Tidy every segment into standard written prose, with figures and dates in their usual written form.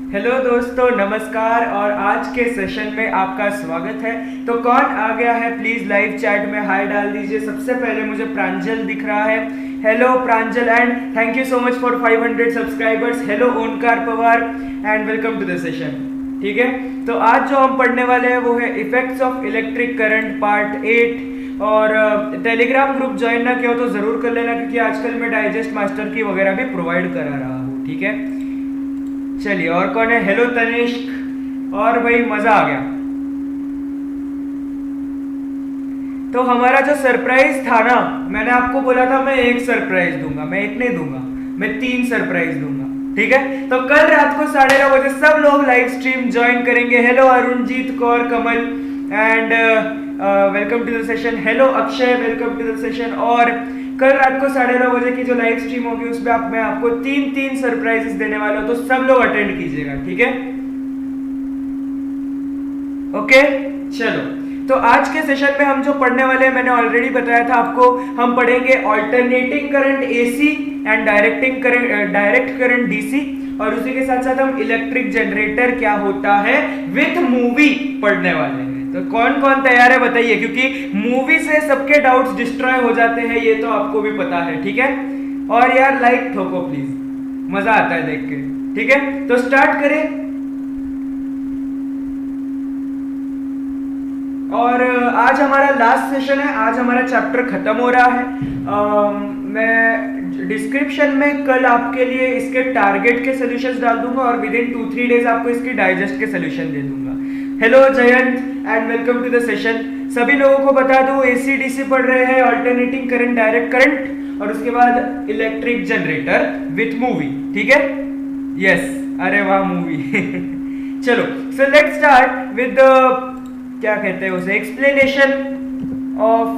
Hello दोस्तों, नमस्कार। और आज के सेशन में आपका स्वागत है। तो कौन आ गया है प्लीज लाइव चैट में हाय डाल दीजिए। सबसे पहले मुझे प्रांजल दिख रहा है। Hello Pranjal and thank you so much for 500 subscribers. Hello Omkar Pawar and welcome to the session. ठीक है, तो आज जो हम पढ़ने वाले हैं वो है effects of electric current part 8। और टेलीग्राम ग्रुप ज्वाइन ना किया हो तो जरूर कर लेना, क्योंकि आजकल मैं डाइजेस्ट मास्टर की वगैरह भी प्रोवाइड करा रहा हूँ। ठीक है, चलिए। और कौन है? हेलो तनिष्क। और भाई मजा आ गया। तो हमारा जो सरप्राइज था ना, मैंने आपको बोला था मैं एक सरप्राइज दूंगा। मैं एक नहीं दूंगा, मैं 3 सरप्राइज दूंगा। ठीक है, तो कल रात को 9:30 बजे सब लोग लाइव स्ट्रीम ज्वाइन करेंगे। Hello Arunjeet Kaur Kamal and welcome to the session. Hello Akshay, welcome to the session. और कल रात को 9:30 बजे की जो लाइव स्ट्रीम होगी उसमें मैं आपको 3 सरप्राइजेस देने वाला हूं, तो सब लोग अटेंड कीजिएगा। ठीक है, ओके। चलो, तो आज के सेशन में हम जो पढ़ने वाले हैं मैंने ऑलरेडी बताया था आपको। हम पढ़ेंगे alternating current AC and direct current DC, और उसी के साथ साथ हम इलेक्ट्रिक जनरेटर क्या होता है विथ मूवी पढ़ने वाले हैं। तो कौन कौन तैयार है बताइए, क्योंकि मूवी से सबके डाउट्स डिस्ट्रॉय हो जाते हैं, ये तो आपको भी पता है। ठीक है, और यार लाइक ठोको प्लीज, मजा आता है देख के। ठीक है, तो स्टार्ट करें। और आज हमारा लास्ट सेशन है, आज हमारा चैप्टर खत्म हो रहा है। मैं डिस्क्रिप्शन में कल आपके लिए इसके टारगेट के सॉल्यूशंस डाल दूंगा और विद इन 2-3 डेज आपको इसकी डाइजेस्ट के सॉल्यूशन दे दूंगा। Hello Jayant and welcome to the session. सभी लोगों को बता दूं एसी डीसी पढ़ रहे हैं, अल्टरनेटिंग करंट, डायरेक्ट करंट, और उसके बाद इलेक्ट्रिक जनरेटर विथ मूवी। ठीक है, यस, अरे वाह मूवी। चलो, so let's start with the क्या कहते हैं उसे, explanation of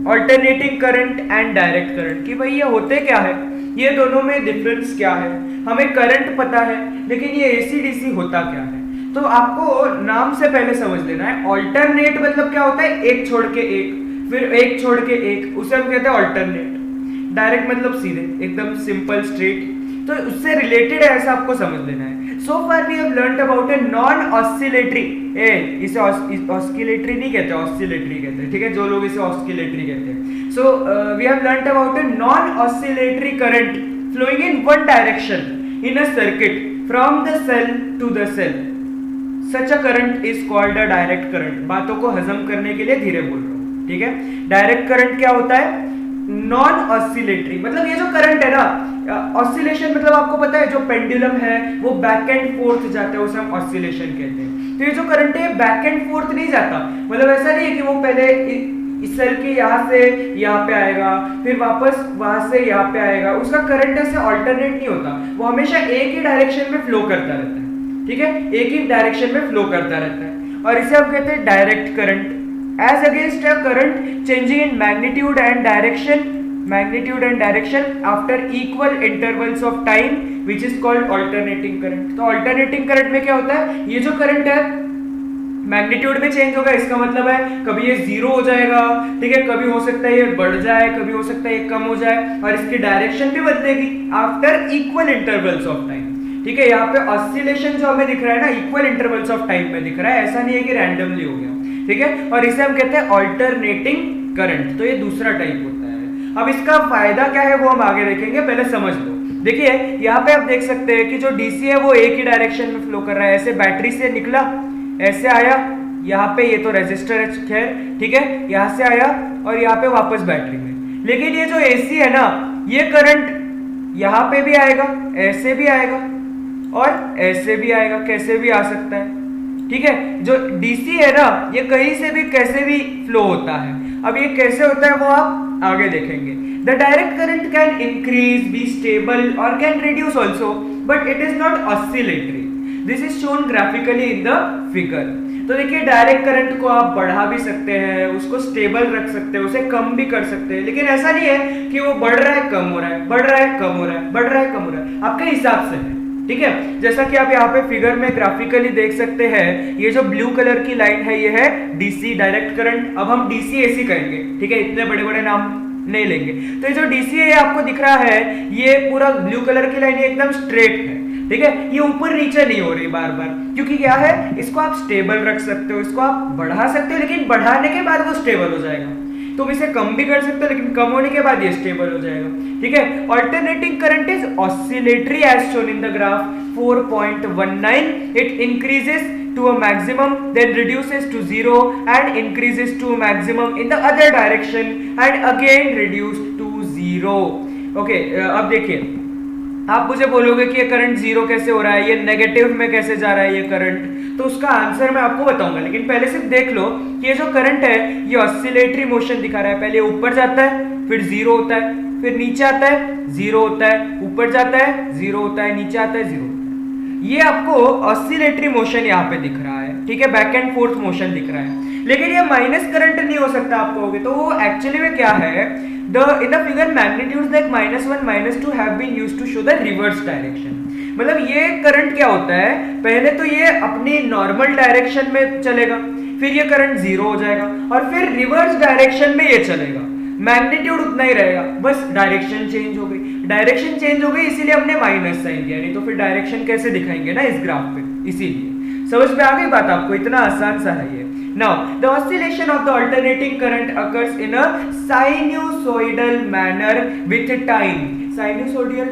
alternating current and direct current, कि भाई ये होते क्या है, ये दोनों में डिफरेंस क्या है। हमें करंट पता है, लेकिन ये एसी डीसी होता क्या है। तो आपको नाम से पहले समझ लेना है। ऑल्टरनेट मतलब क्या होता है, एक छोड़ के एक, फिर एक छोड़ के एक, उसे हम कहते हैं ऑल्टरनेट। डायरेक्ट मतलब सीधे, एकदम सिंपल स्ट्रेट, तो उससे रिलेटेड है, ऐसा आपको समझ लेना है। So far we have learnt about a non-oscillatory, इसे ऑस्किलेटरी नहीं कहते, ऑस्किलेटरी कहते हैं। ठीक है, जो लोग इसे ऑस्किलेटरी कहते हैं। So we have learnt about a non-oscillatory current flowing in one direction in a circuit from the cell to the cell. Such a current is called a direct current. बातों को हजम करने के लिए धीरे बोल रहा हूँ। ठीक है, डायरेक्ट करंट क्या होता है, नॉन ऑसिलेटरी। मतलब ये जो करंट है ना, ऑसिलेशन मतलब आपको पता है, जो पेंडुलम है वो बैक एंड फोर्थ जाता है, उसे हम ऑसिलेशन कहते हैं। तो ये जो करंट है बैक एंड फोर्थ नहीं जाता, मतलब ऐसा नहीं है कि वो पहले इस सेल के यहाँ से यहाँ पे आएगा, फिर वापस वहां से यहाँ पे आएगा। उसका करंट ऐसे ऑल्टरनेट नहीं होता, वो हमेशा एक ही डायरेक्शन में फ्लो करता रहता है। ठीक है, एक ही डायरेक्शन में फ्लो करता रहता है, और इसे हम कहते हैं direct current. As against a current changing in magnitude and direction after equal intervals of time, which is called alternating current. तो alternating current में क्या होता है, ये जो करंट है मैग्नीट्यूड में चेंज होगा। इसका मतलब है कभी ये 0 हो जाएगा, ठीक है, कभी हो सकता है ये बढ़ जाए, कभी हो सकता है ये कम हो जाए, और इसकी डायरेक्शन भी बदलेगी after equal intervals of time. ठीक है, यहाँ पे ऑसिलेशन जो हमें दिख रहा है ना, इक्वल इंटरवल्स ऑफ टाइम में दिख रहा है, ऐसा नहीं है कि रैंडमली हो गया। ठीक है, और इसे हम कहते हैं ऑल्टरनेटिंग करंट। तो ये दूसरा टाइप होता है। अब इसका फायदा क्या है वो हम आगे देखेंगे, पहले समझ लो। देखिए यहाँ पे आप देख सकते हैं कि जो डीसी है वो एक ही डायरेक्शन में फ्लो कर रहा है। ऐसे बैटरी से निकला, ऐसे आया, यहाँ पे ये तो रेजिस्टर है, खैर ठीक है, यहाँ से आया और यहाँ पे वापस बैटरी में। लेकिन ये जो एसी है ना, ये करंट यहाँ पे भी आएगा, ऐसे भी आएगा और ऐसे भी आएगा, कैसे भी आ सकता है। ठीक है, जो डीसी है ना, ये कहीं से भी कैसे भी फ्लो होता है। अब ये कैसे होता है वो आप आगे देखेंगे। The direct current can increase, be stable और can reduce also, but it is not oscillatory. This is shown graphically in the figure. तो देखिए, डायरेक्ट करंट को आप बढ़ा भी सकते हैं, उसको स्टेबल रख सकते हैं, उसे कम भी कर सकते हैं, लेकिन ऐसा नहीं है कि वो बढ़ रहा है कम हो रहा है, बढ़ रहा है कम हो रहा है, बढ़ रहा है कम हो रहा है, आपके हिसाब से है। ठीक है, जैसा कि आप यहाँ पे फिगर में ग्राफिकली देख सकते हैं, ये जो ब्लू कलर की लाइन है ये है डीसी डायरेक्ट करंट। अब हम डीसी एसी कहेंगे, ठीक है, इतने बड़े बड़े नाम नहीं लेंगे। तो ये जो डीसी है ये आपको दिख रहा है, ये पूरा ब्लू कलर की लाइन एकदम स्ट्रेट है। ठीक है, ये ऊपर नीचे नहीं हो रही बार बार, क्योंकि क्या है, इसको आप स्टेबल रख सकते हो, इसको आप बढ़ा सकते हो, लेकिन बढ़ाने के बाद वो स्टेबल हो जाएगा। तुम इसे कम भी कर सकते हो, लेकिन कम होने के बाद ये स्टेबल हो जाएगा। ठीक है, alternating current is oscillatory as shown in the graph 4.19, it increases to a maximum, then reduces to 0 and increases to a maximum in the other direction and again reduce to 0। Okay, अब देखिए, आप मुझे बोलोगे कि ये current zero कैसे हो रहा है, ये नेगेटिव में कैसे जा रहा है ये करंट, तो उसका आंसर मैं आपको बताऊंगा, लेकिन पहले सिर्फ देख लो कि ये जो करंट है ये ऑसिलेटरी मोशन दिखा रहा है। पहले ऊपर जाता है, फिर जीरो होता है, फिर नीचे आता है, जीरो होता है, ऊपर जाता है, जीरो होता है, नीचे आता है, जीरो। ये आपको ऑसिलेटरी मोशन यहाँ पे दिख रहा है, ठीक है, बैक एंड फोर्थ मोशन दिख रहा है, लेकिन ये माइनस करंट नहीं हो सकता आप कहोगे, तो वो एक्चुअली में क्या है, in the figure magnitudes like -1 -2 have been used to show the reverse direction। मतलब ये करंट क्या होता है, पहले तो ये अपनी नॉर्मल डायरेक्शन में चलेगा, फिर ये करंट जीरो हो जाएगा और फिर रिवर्स डायरेक्शन में ये चलेगा, मैग्नीट्यूड उतना ही रहेगा, बस डायरेक्शन चेंज हो गई। डायरेक्शन चेंज हो गई इसीलिए हमने माइनस साइन दिया, नहीं तो फिर डायरेक्शन कैसे दिखाएंगे ना इस ग्राफ पे, इसीलिए। समझ में आ गई बात आपको, इतना आसान सा है ये। Now, the oscillation of the alternating current occurs in a sinusoidal manner with time। Sinusoidal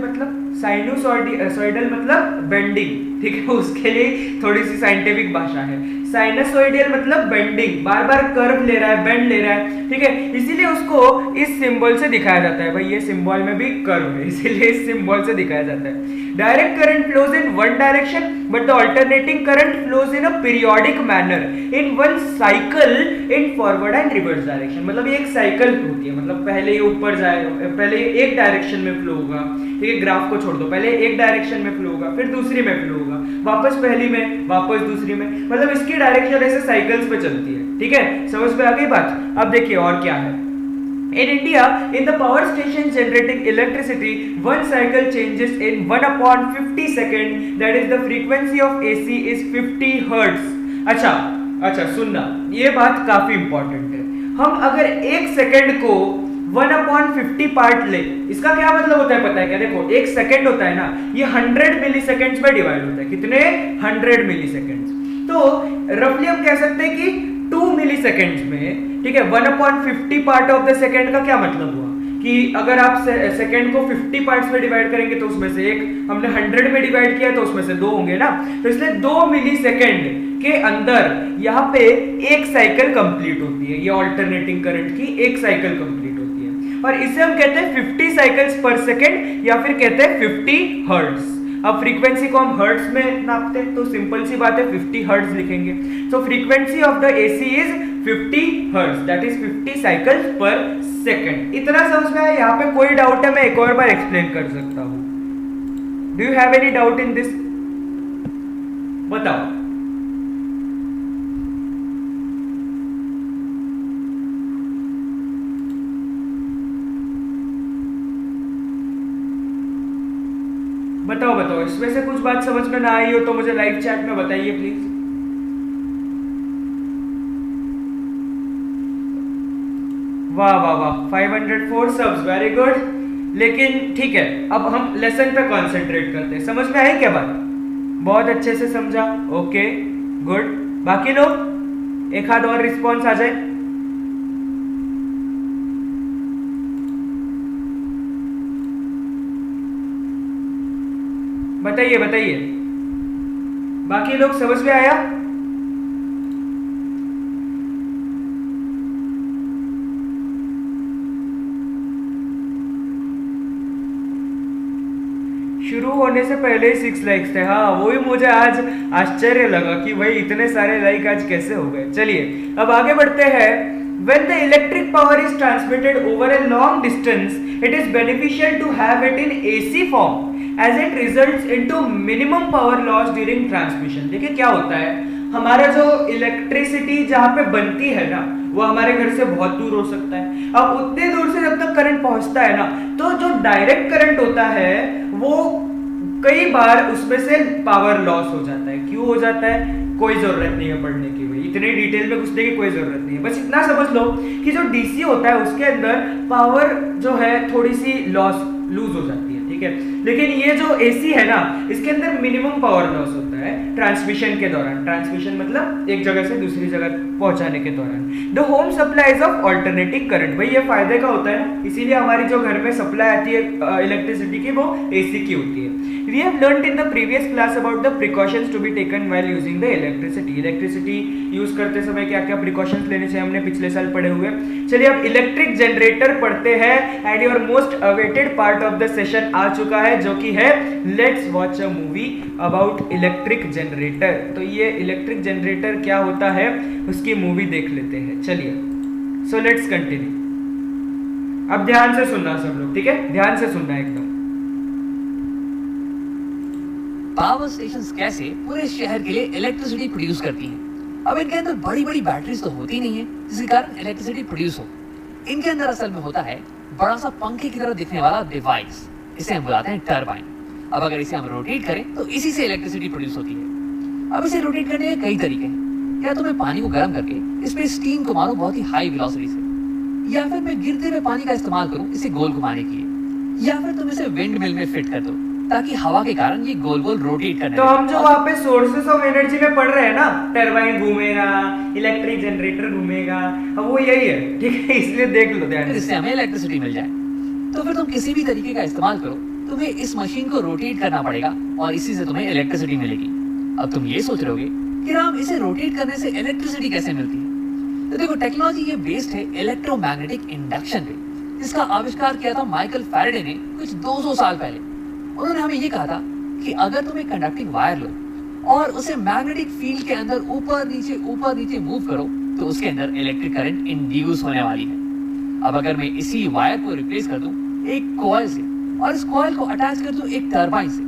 मतलब बेंडिंग, ठीक है, उसके लिए थोड़ी सी साइंटिफिक भाषा है। साइनसोइडल मतलब बेंडिंग, बार बार कर्व ले रहा है, बेंड ले रहा है, ठीक है, इसीलिए उसको इस सिंबल से दिखाया जाता है। भाई ये सिंबल में भी कर्व है, इसीलिए इस सिंबल से दिखाया जाता है। Direct current flows in one direction but the alternating current flows in a periodic manner in one cycle in forward and reverse direction. मतलब ये एक साइकिल होती है, मतलब पहले ये ऊपर जाएगा, पहले एक डायरेक्शन में फ्लो होगा, ठीक है, ग्राफ को छोड़ दो, पहले एक डायरेक्शन में फ्लो होगा, फिर दूसरी में फ्लो होगा, वापस पहली में, वापस दूसरी में, मतलब इसकी डायरेक्शन ऐसे साइकिल्स पे चलती है। ठीक है, समझ में आ गई बात। अब देखिए और क्या है। In India, in the power station generating electricity, one cycle changes in 1/50 second. That is the frequency of AC is 50 Hertz। अच्छा सुनना, ये बात काफी इंपॉर्टेंट है। हम अगर एक सेकंड को 1/50 पार्ट ले, इसका क्या मतलब होता है पता है क्या? देखो, एक सेकंड होता है ना, ये 100 मिली सेकेंड्स में डिवाइड होता है। कितने? 100 मिली सेकेंड्स। तो रफली हम कह सकते हैं कि 2 मिली सेकेंड्स में, ठीक है, 1/50 पार्ट ऑफ द सेकेंड का क्या मतलब हुआ कि अगर आप सेकेंड को 50 पार्ट्स में डिवाइड करेंगे तो उसमें से एक हमने 100 में डिवाइड किया तो उसमें से 2 होंगे ना, तो इसलिए 2 मिली सेकेंड के अंदर यहाँ पे एक साइकिल कंप्लीट होती है। ये ऑल्टरनेटिंग करंट की एक साइकिल कंप्लीट होती है और इसे हम कहते हैं 50 साइकिल्स पर सेकेंड या फिर कहते हैं 50 हर्ट्ज। अब फ्रीक्वेंसी को हम हर्ट्ज में नापते हैं तो सिंपल सी बात है 50 हर्ट्ज लिखेंगे। So frequency of the AC is 50 hertz, that is 50 cycles per second. इतना समझ में आया? यहाँ पे कोई डाउट है? मैं एक और बार एक्सप्लेन कर सकता हूँ। Do you have any doubt in this? बताओ। बताओ बताओ, इसमें से कुछ बात समझ में ना आई हो तो मुझे लाइव चैट में बताइए प्लीज। वाह वाह वाह, 504 सब्स, वेरी गुड। लेकिन ठीक है, अब हम लेसन पे कंसंट्रेट करते हैं। समझ में आई क्या बात? बहुत अच्छे से समझा, ओके गुड। बाकी लोग एक आध और रिस्पॉन्स आ जाए। बताइए बताइए, बाकी लोग समझ में आया? शुरू होने से पहले ही 6 लाइक्स थे। हाँ, वो भी मुझे आज आश्चर्य लगा कि भाई इतने सारे लाइक आज कैसे हो गए। चलिए अब आगे बढ़ते हैं। When the electric power is transmitted over a long distance, it is beneficial to have it in AC form as it results into minimum power loss during transmission। देखिए क्या होता है, हमारा जो इलेक्ट्रिसिटी जहाँ पे बनती है ना, वो हमारे घर से बहुत दूर हो सकता है। अब उतने दूर से जब तक करंट पहुंचता है ना, तो जो डायरेक्ट करंट होता है वो कई बार उसमें से पावर लॉस हो जाता है। क्यों हो जाता है? कोई जरूरत नहीं है पढ़ने की, भाई इतने डिटेल में घुसने की कोई जरूरत नहीं है। बस इतना समझ लो कि जो डीसी होता है उसके अंदर पावर जो है थोड़ी सी लूज हो जाती है। ठीक है। लेकिन ये जो एसी है ना, इसके अंदर मिनिमम पावर लॉस होता है ट्रांसमिशन के दौरान। ट्रांसमिशन मतलब एक जगह से दूसरी जगह पहुंचाने के दौरान। The home supplies of alternating current, भाई ये फायदे का होता है ना, इसीलिए हमारी जो घर में सप्लाई आती है इलेक्ट्रिसिटी की, वो एसी की होती है। We have learned in the previous class about the precautions to be taken while using the electricity. Electricity use करते समय क्या क्या प्रिकॉशंस लेने चाहिए हमने पिछले साल पढ़े हुए। चलिए अब इलेक्ट्रिक जनरेटर पढ़ते हैं and your most awaited part of the session आ चुका है, जो कि है let's watch a movie about electric generator. तो ये इलेक्ट्रिक जनरेटर क्या होता है उसकी मूवी देख लेते हैं। चलिए सो लेट्स कंटिन्यू। अब ध्यान से सुनना सब लोग, ठीक है, ध्यान से सुनना एकदम। पावर स्टेशंस कैसे पूरे शहर के लिए इलेक्ट्रिसिटी प्रोड्यूस करती हैं। अब इनके अंदर बड़ी बड़ी बैटरीज तो होती नहीं है जिसके कारण इलेक्ट्रिसिटी प्रोड्यूस हो। इनके अंदर असल में होता है बड़ा सा पंखे की तरह दिखने वाला डिवाइस, इसे हम बुलाते हैं टरबाइन। अब अगर इसे हम रोटेट करें तो इसी से इलेक्ट्रिसिटी प्रोड्यूस होती है। अब इसे रोटेट करने के कई तरीके हैं। या तो मैं पानी को गर्म करके इस पे स्टीम को मारूं बहुत ही हाई वेलोसिटी से, या फिर मैं गिरते हुए पानी का इस्तेमाल करूं इसे गोल घुमाने के लिए, या फिर तुम इसे विंड मिल में फिट कर दो ताकि हवा के कारण ये गोल गोल रोटेट करने। तो हम जो वहाँ पे सोर्सेस ऑफ एनर्जी में पढ़ रहे हैं ना, टरबाइन घूमेगा, इलेक्ट्रिक जनरेटर घूमेगा, अब वो यही है, ठीक है, इसलिए देख लो ध्यान से। इससे हमें इलेक्ट्रिसिटी मिल जाए। तो फिर तुम किसी भी तरीके का इस्तेमाल करो, तुम्हें इस मशीन को रोटेट करना पड़ेगा और इसी से तुम्हें इलेक्ट्रिसिटी मिलेगी। अब तुम ये सोच रहोगे कि राम इसे रोटेट करने से इलेक्ट्रिसिटी कैसे मिलती है। तो देखो टेक्नोलॉजी ये बेस्ड है इलेक्ट्रोमैग्नेटिक इंडक्शन पे, जिसका आविष्कार किया था माइकल फैराडे ने कुछ 200 साल पहले। उन्होंने हमें ये कहा था कि अगर तुम एक कंडक्टिंग वायर लो और उसे मैग्नेटिक फील्ड के अंदर ऊपर नीचे मूव करो तो उसके अंदर इलेक्ट्रिक करंट इंड्यूस होने वाली है। अब अगर मैं इसी वायर को रिप्लेस कर दूं एक कॉइल से और इस कॉइल को अटैच कर दूं एक टरबाइन से,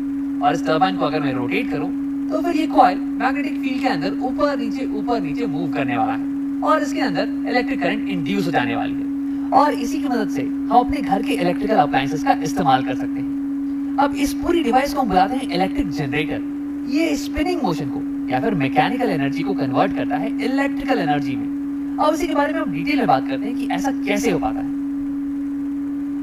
और इस टरबाइन को अगर मैं रोटेट करूं तो फिर ये कॉइल मैग्नेटिक फील्ड के अंदर ऊपर नीचे मूव करने वाला है और इसके अंदर इलेक्ट्रिक करंट इंड्यूस हो जाने वाली है। और इसी की मदद से हम अपने घर के इलेक्ट्रिकल अप्लायंसेस का इस्तेमाल कर सकते हैं। अब इस पूरी डिवाइस को हम बुलाते हैं इलेक्ट्रिक जनरेटर। ये स्पिनिंग मोशन को या फिर मैकेनिकल एनर्जी को कन्वर्ट करता है इलेक्ट्रिकल एनर्जी में। अब इसी के बारे में हम डिटेल में बात करते हैं कि ऐसा कैसे हो पाता है।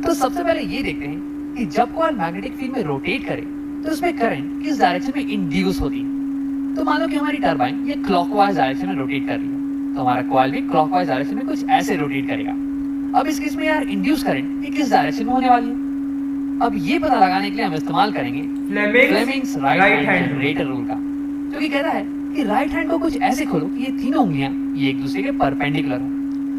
तो सबसे पहले ये देखते हैं कि जब कॉइल मैग्नेटिक फील्ड में रोटेट करे तो उसमें करंट किस डायरेक्शन में इंड्यूस होती है। तो मान लो कि हमारी टरबाइन ये क्लॉकवाइज डायरेक्शन में रोटेट कर रही है, तो हमारा कॉइल भी क्लॉकवाइज डायरेक्शन में कुछ ऐसे रोटेट करेगा। अब इस केस में यार इंड्यूस करंट ये किस डायरेक्शन में होने वाली है। अब ये पता लगाने के लिए हम इस्तेमाल करेंगे Fleming's right hand generator rule का, जो कि कहता है कि राइट हैंड को कुछ ऐसे खोलो कि ये तीनों उंगलियां ये एक दूसरे के परपेंडिकुलर हो।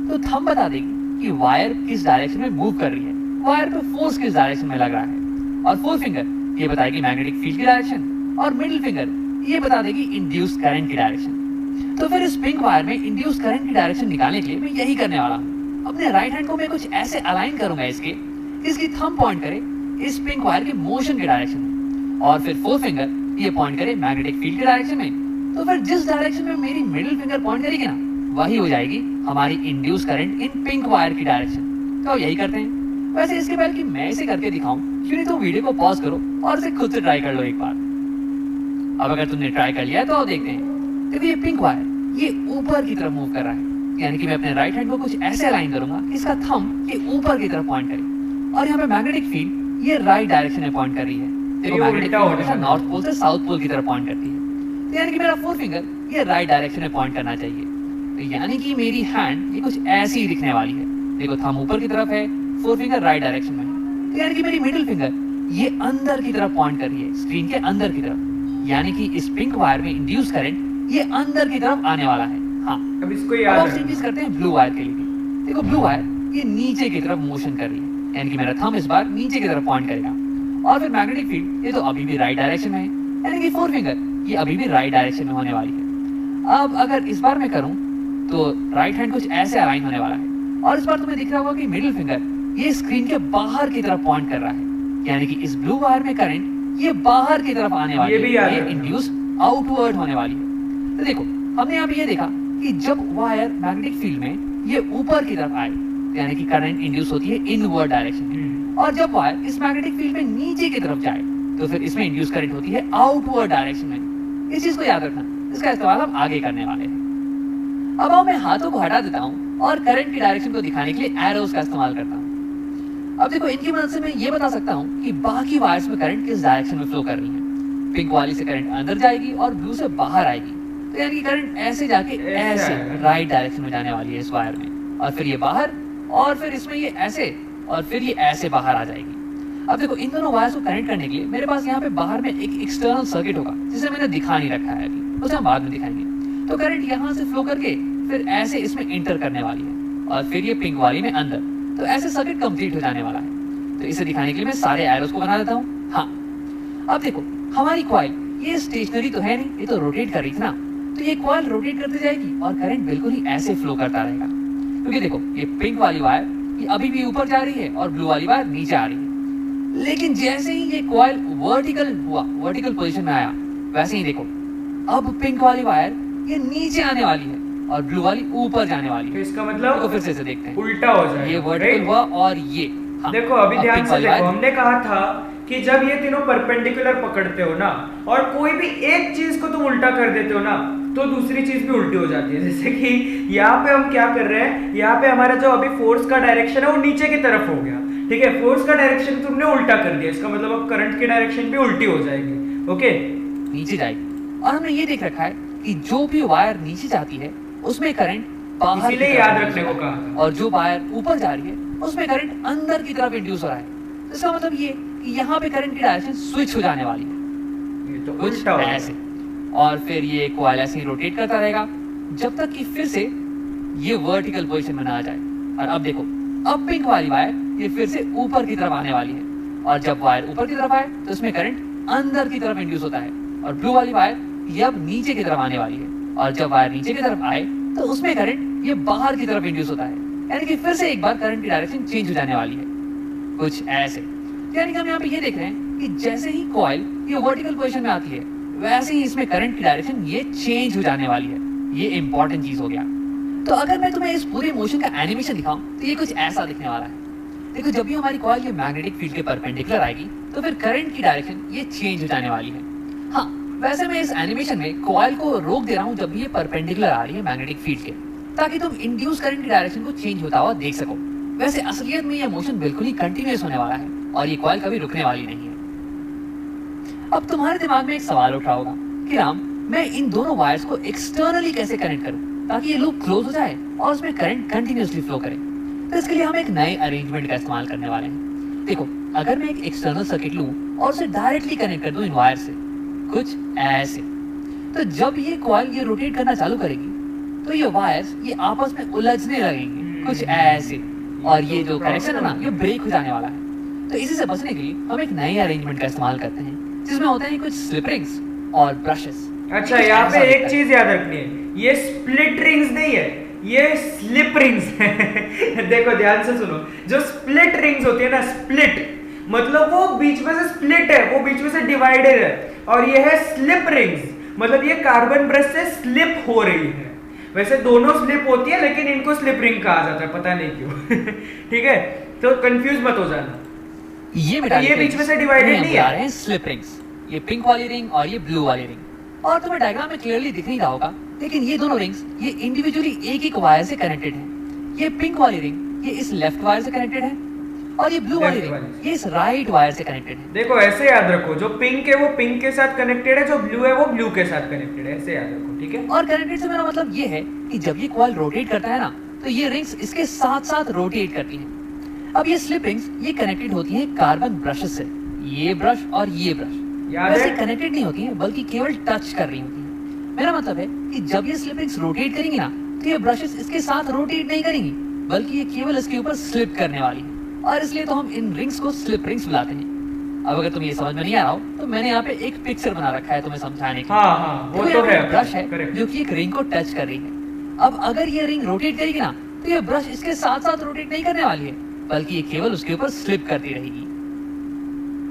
तो थंब बता देगी कि वायर किस डायरेक्शन में मूव कर रही है, वायर पे फोर्स किस डायरेक्शन में लग रहा है, और फोर फिंगर ये बताएगी मैग्नेटिक फील्ड की डायरेक्शन, और मिडिल फिंगर ये बता देगी इंड्यूस करंट की डायरेक्शन। तो फिर इस पिंक वायर में इंड्यूस करंट की डायरेक्शन निकालने के लिए मैं यही करने वाला हूँ। अपने राइट हैंड को मैं कुछ ऐसे अलाइन करूंगा इसकी थंब पॉइंट करे इस पिंक वायर के मोशन के डायरेक्शन में, और फिर फोर फिंगर ये पॉइंट करे मैग्नेटिक फील्ड के डायरेक्शन में। तो फिर जिस डायरेक्शन में मेरी मिडिल फिंगर पॉइंट करेगी ना, वही हो जाएगी हमारी induce current in pink wire की डायरेक्शन। तो यही करते हैं। वैसे इसके पहले कि मैं इसे करके दिखाऊं, क्यों नहीं तो वीडियो को पॉज करो और इसे खुद से ट्राई कर लो एक बार। अब अगर तुमने ट्राई कर लिया तो आओ देखते हैं। देखो ये पिंक वायर ये ऊपर की तरफ मूव कर रहा है, यानी कि मैं अपने राइट हैंड को कुछ ऐसे अलाइन करूंगा इसका थंब ये ऊपर की तरफ पॉइंट करे, और यहाँ पे मैग्नेटिक फील्ड ये राइट डायरेक्शन में पॉइंट कर रही है। देखो मैग्नेटिक फील्ड हमेशा नॉर्थ पोल से साउथ पोल की तरफ पॉइंट करती है, तो यानी कि मेरा फोर फिंगर ये राइट डायरेक्शन में पॉइंट करना चाहिए। तो यानी कि मेरी हैंड ये कुछ ऐसी ही दिखने वाली है। देखो थंब ऊपर की तरफ है, फोर फिंगर राइट डायरेक्शन में है, तो यानी कि मेरी मिडिल फिंगर ये अंदर की तरफ पॉइंट कर रही है, स्क्रीन के अंदर की तरफ, यानी कि इस पिंक वायर में इंड्यूस करंट ये अंदर की तरफ आने वाला है। हाँ अब इसको याद रखना। करते हैं ब्लू वायर के लिए। देखो ब्लू वायर ये नीचे की तरफ मोशन कर रही है, यानी कि मेरा थंब इस बार नीचे की तरफ पॉइंट करेगा, और फिर मैग्नेटिक फील्ड ये तो अभी भी राइट डायरेक्शन में है, यानी कि फोर फिंगर ये अभी भी राइट डायरेक्शन में होने वाली है। अब अगर इस बार मैं करूं तो राइट हैंड कुछ ऐसे अलाइन होने वाला है, और इस बार तुम्हें दिख रहा होगा कि मिडिल फिंगर ये स्क्रीन के बाहर की तरफ पॉइंट कर रहा है, यानी कि इस ब्लू वायर में करंट ये बाहर की तरफ आने वाली है, ये इंड्यूस आउटवर्ड होने वाली है। तो देखो हमने यहाँ पे ये देखा कि जब वायर मैग्नेटिक फील्ड में ये ऊपर की तरफ आए, यानी कि करंट इंड्यूस होती है इनवर्ड डायरेक्शन में, और जब वायर इस मैग्नेटिक फील्ड में नीचे की तरफ जाए तो फिर इसमें इंड्यूस करंट होती है आउटवर्ड डायरेक्शन में। इस चीज को याद रखना, इसका इस्तेमाल हम आगे करने वाले हैं। अब मैं हाथों को हटा देता हूँ और करंट की डायरेक्शन को दिखाने के लिए एरोस का इस्तेमाल करता हूँ। अब देखो इनकी मदद से मैं ये बता सकता हूँ कि बाकी वायर्स में करंट किस डायरेक्शन में फ्लो कर रही है। पिंक वाली से करंट अंदर जाएगी और ब्लू से बाहर आएगी, तो यानी कि करंट ऐसे जाके ऐसे राइट डायरेक्शन में जाने वाली है इस वायर में, और फिर ये बाहर, और फिर इसमें ये ऐसे, और फिर ये ऐसे बाहर आ जाएगी। अब देखो इन दोनों वायर्स को कनेक्ट करने के लिए मेरे पास यहाँ पे बाहर में एक एक्सटर्नल सर्किट होगा जिसे मैंने दिखा नहीं रखा है अभी, उसे हम बाद में दिखाएंगे। तो करंट यहाँ से फ्लो करके फिर ऐसे इसमें इंटर करने वाली है और फिर ये पिंक वाली में अंदर, तो ऐसे सर्किट कंप्लीट हो जाने वाला है। तो इसे दिखाने के लिए मैं सारे एरोस को बना देता हूँ। हाँ, अब देखो हमारी कॉइल ये स्टेशनरी तो है नहीं, ये तो रोटेट कर रही थी ना, तो ये कॉइल रोटेट करती जाएगी और करंट बिल्कुल ही ऐसे फ्लो करता रहेगा। क्योंकि देखो ये पिंक वाली वायर ये अभी भी ऊपर जा रही है और ब्लू वाली वायर नीचे आ रही है, लेकिन जैसे ही ये कॉइल वर्टिकल हुआ, वर्टिकल पोजीशन में आया, वैसे ही देखो अब पिंक वाली वायर ये नीचे आने वाली है और ब्लू वाली ऊपर जाने वाली है। तो इसका मतलब तो फिर से देखते हैं, उल्टा हो जाएगा, ये वर्टिकल हुआ और ये हाँ, देखो अभी ध्यान से देखो, हमने कहा था कि जब ये तीनों परपेंडिकुलर पकड़ते हो ना और कोई भी एक चीज को तुम उल्टा कर देते हो ना, तो दूसरी चीज भी उल्टी हो जाती है। जैसे कि यहाँ पे हम क्या कर रहे हैं, यहाँ पे हमारा जो अभी फोर्स का डायरेक्शन है वो नीचे की तरफ हो गया, ठीक है, फोर्स का डायरेक्शन तुमने उल्टा कर दिया, इसका मतलब अब करंट की डायरेक्शन भी उल्टी हो जाएगी, ओके, नीचे जाएगी। और हमने ये देख रखा है कि जो भी वायर नीचे जाती है उसमें करंट बाहर, इसीलिए याद रखने को कहा था, और जो वायर ऊपर जा रही है उसमें करंट अंदर की तरफ इंड्यूस हो रहा है। इसका मतलब ये कि यहाँ पे करंट की डायरेक्शन स्विच हो जाने वाली है, ये तो कुछ उल्टा हो ऐसे, और फिर ये कॉइल ऐसे ही रोटेट करता रहेगा जब तक कि फिर से ये वर्टिकल पोजीशन में ना आ जाए। और अब देखो अब पिंक वाली वायर ये फिर से ऊपर की तरफ आने वाली है, और जब वायर ऊपर की तरफ आए तो इसमें करंट अंदर की तरफ इंड्यूस होता है, और ब्लू वाली वायर ये अब नीचे की तरफ आने वाली है, और जब वायर नीचे की तरफ आए तो उसमें करंट ये बाहर की तरफ इंड्यूस होता है, यानी कि फिर से एक बार करंट की डायरेक्शन चेंज हो जाने वाली है, कुछ ऐसे। यानी कि हम यहाँ पे ये देख रहे हैं कि जैसे ही कॉइल ये वर्टिकल पोजीशन में आती है वैसे ही इसमें करंट की डायरेक्शन ये चेंज हो जाने वाली है। ये इंपॉर्टेंट चीज हो गया। तो अगर मैं तुम्हें इस पूरे मोशन का एनिमेशन दिखाऊं तो ये कुछ ऐसा दिखने वाला है। देखो जब भी हमारी कॉइल ये मैग्नेटिक फील्ड के परपेंडिकुलर आएगी तो फिर करंट की डायरेक्शन ये चेंज हो जाने वाली है। हाँ, वैसे मैं इस एनिमेशन में कॉइल को रोक दे रहा हूँ जब भी ये परपेंडिकुलर आ रही है मैग्नेटिक फील्ड के, ताकि तुम इंड्यूस करंट की डायरेक्शन को चेंज होता हुआ देख सको। वैसे असलियत में ये मोशन बिल्कुल ही कंटिन्यूअस होने वाला है और ये कॉइल कभी रुकने वाली नहीं है। अब तुम्हारे दिमाग में एक सवाल उठ रहा होगा कि राम, मैं इन दोनों वायर्स को एक्सटर्नली कैसे कनेक्ट करूं ताकि ये लूप क्लोज हो जाए और उसमें करंट कंटिन्यूअसली फ्लो करे। तो इसके लिए हम एक नए अरेंजमेंट का इस्तेमाल करने वाले हैं। देखो अगर मैं एक एक्सटर्नल सर्किट लूं और उसे डायरेक्टली कनेक्ट कर दूं इन वायर से, कुछ ऐसे, तो जब ये कॉइल ये रोटेट करना चालू करेगी तो ये वायर्स ये आपस में उलझने लगेंगे, कुछ ऐसे, और ये जो कनेक्शन है ना ये ब्रेक हो जाने वाला है। तो इसी से बचने के लिए हम एक नए अरेंजमेंट का इस्तेमाल करते हैं जिसमें होते हैं कुछ स्लिप रिंग्स और ब्रशेस। अच्छा, यहाँ पे एक चीज याद रखनी है, ये स्प्लिट रिंग्स नहीं है, ये स्लिप रिंग्स है। देखो ध्यान से सुनो, जो स्प्लिट रिंग्स होती है ना, स्प्लिट मतलब वो बीच में से स्प्लिट है, वो बीच में से डिवाइडेड है, और ये है स्लिप रिंग्स मतलब ये कार्बन ब्रश से स्लिप हो रही है। वैसे दोनों स्लिप होती है लेकिन इनको स्लिप रिंग कहा जाता है, पता नहीं क्यों। ठीक है, तो कंफ्यूज मत हो जाना। ये बीच में से डिवाइडेड नहीं है, स्लिप रिंग्स, ये पिंक वाली रिंग और ये ब्लू वाली रिंग। और तुम्हें डायग्राम में क्लियरली दिख नहीं रहा होगा, लेकिन ये दोनों रिंग्स ये इंडिविजुअली एक एक वायर से कनेक्टेड हैं। ये पिंक वाली रिंग ये इस लेफ्ट वायर से कनेक्टेड है और ये ब्लू वाली रिंग ये इस राइट वायर से कनेक्टेड है। देखो ऐसे याद रखो, जो पिंक है वो पिंक के साथ कनेक्टेड है, जो ब्लू है वो ब्लू के साथ कनेक्टेड है, ऐसे याद रखो, ठीक है। और कनेक्टेड से मेरा मतलब ये है कि जब ये कॉइल रोटेट करता है ना तो ये रिंग्स इसके साथ साथ रोटेट करती हैं। अब ये स्लिप रिंग्स ये कनेक्टेड होती हैं कार्बन ब्रशेस से, ये ब्रश और ये ब्रश वैसे कनेक्टेड नहीं होती हैं बल्कि केवल टच कर रही होती हैं। मेरा मतलब है कि जब ये स्लिप रिंग्स रोटेट करेंगी ना तो ये ब्रशेस इसके साथ रोटेट नहीं करेंगी बल्कि ये केवल इसके ऊपर स्लिप करने वाली है, और इसलिए तो हम इन रिंग्स को स्लिप रिंग्स बुलाते हैं। अब अगर तुम्हें ये समझ में नहीं आ रहा हो तो मैंने यहाँ पे एक पिक्चर बना रखा है तुम्हें समझाने के लिए। हाँ, वो तो है, ब्रश है जो कि एक रिंग को टच कर रही है। अब अगर ये रिंग रोटेट करेगी ना तो ये ब्रश इसके साथ साथ रोटेट नहीं करने वाली है बल्कि ये केवल उसके ऊपर स्लिप करती रहेगी।